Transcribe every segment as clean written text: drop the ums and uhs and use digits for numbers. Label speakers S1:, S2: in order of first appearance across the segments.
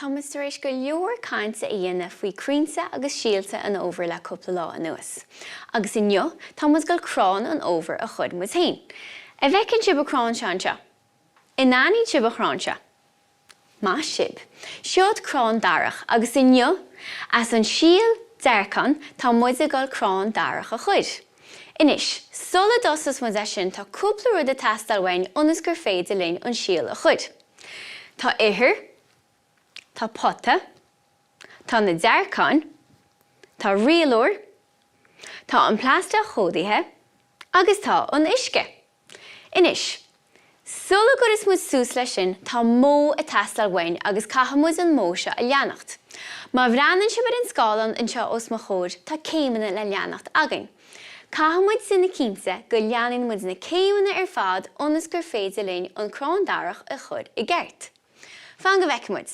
S1: Támas tar éis go leor cainte a dhéanamh faoi crínsa agus síalta an óbhar le cúpla lá anuas. Agus inniu, támas go crann an óbhar a chud muid hain. A bhecinn sib a crann seanseo. Inánín sib a crann seo. Más sib. Siod crann darach agus inniu, as an síal dearcan tá muid a gáil crann darach a chud. Inis, sola dosas muid é sin tá cúpla rud a teastal wein ionas gur féidir linn an síal a chud. Tá ihir, tá potta, tá na dearcan, tá rialúr, tá an phlasta chódaithe, agus tá an uisce. Inis, sola gur is muid sús lei sin tá mó a teastal wein agus caithamid an mó seo a leanacht. Má bhreanan sibir an scálan anseo os mo chóir tá céimeanna le leanacht againn. Caithamid sin na cínte go leanainn muid na céimeanna ar fad ionas gur féidir linn an crann darach a chud i gceart. Fan go bhfeicimid,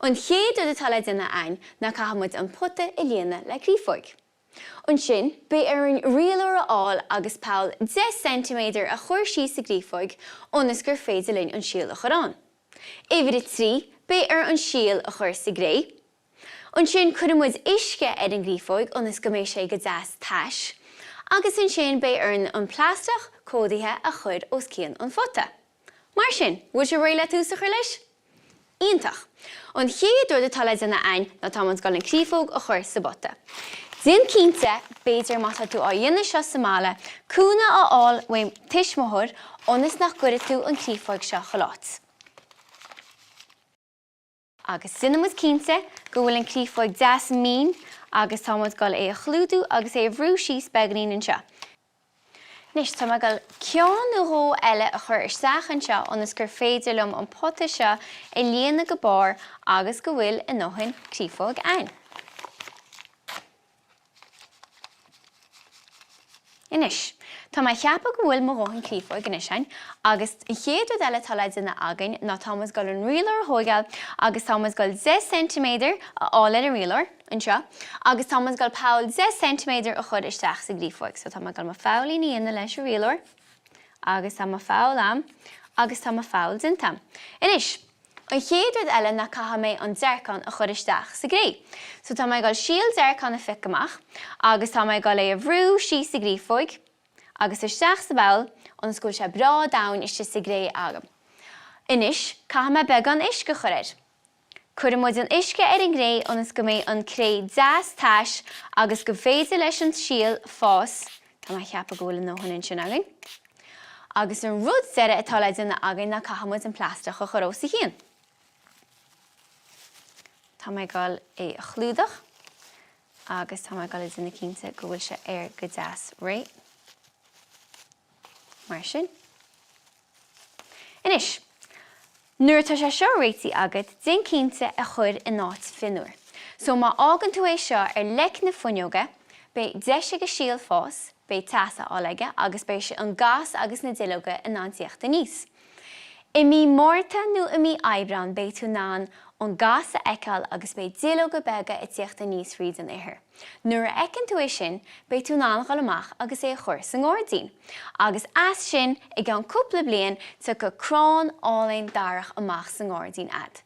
S1: an chéad rud atá le duine ainn na caithamid an potta i líana le críofaig. An sin, bé ar an rialúr aáil agus peall 10 cm a chuir síos sa gríofaig ionas gur féidir linn an síal a chorán. Éidir i trí, bé ar an síal a chuir sa gré. An sin chuiremuid uisce ar an gríofaig ionas go mbeidh sé go 10 táis. Agus an sin bé ar an phlastach códaithe a chud os cían an fotta. Mar sin, bhuail sé réile túsa chuir leis? Íontach, an chéad rud atá le duine ainn na támas gáil an críofaig a chuir sa botta. Dín cínte béidir mata tú á dhéanamh seo sa mála, cúna á áil bhaim tuismóthir ionas nach gcuireadh tú an críofaig seo chomhlát. Agus sinamid cínte go bhfuil an críofaig 10 mín agus támas gáil é a chlúdú agus é a bhrú síos beagnaín anseo. Nis tá gáil ceann ró eile a chur isteach anseo ionas gur féidir liom an potta seo i líana go bár agus go bhfuil in nóthain críofaig ainn. Inis, tá mai cheappa go bhfuil mo róthain críofaig inis ainn, agus i chéad rud eile tá le duine againn ná támas gáil an rialúr thógáil agus támas gáil 10 cm a áil ar an rialúr anseo, agus támas gáil peall 10 cm a chud isteach sa gríofaig. So tá gáil má fáil íana leis an rialúr, agus tá má fáil am, agus tá má fáil dintam. Inis, an chéad rud eile na caitha an dearcan a chud isteach sa gré. So tá gáil síal dearcan a fic amach, agus tá gáil é a bhrú síos sa gríofaig, agus isteach sa ball, ionas gúil sé brá dain iste sa gré agam. Inis, caitha beag an uisce chuir. Cuiremuid an uisce ar an gré ionas go mbeidh an cré 10 táis agus go féidir leis an síal fós, tá cheappa go bhfuil an nóthain sin againn. Agus an rud deire atá le duine againn na caithamid an phlastach a churó sa chéan. Tá gáil é a chlúdach, agus tá gáil is ina cínte go bhfuil sé ar go 10 ré. Mar sin. Inis, nuair tá sé seo réití agad, din cínte a chur in náit finúir. So má ágan tú é seo ar lec na fuinneoga, bé 10 go síal fós, bé teasa álaige, agus bé sé an gas agus na duilleoga in nántíochta níos. I mí mórta nó i mí aibreán bé tú ná an gas a eiceáil agus bé duilleoga beaga i tíochta níos riad an ithe. Nuair a eicinn tú é sin, bé tú ná gáil amach agus é a chuir sa ngordaín. Agus as sin i gceann cúpla bliain tá go crann álainn darach amach sa ngordaín ad.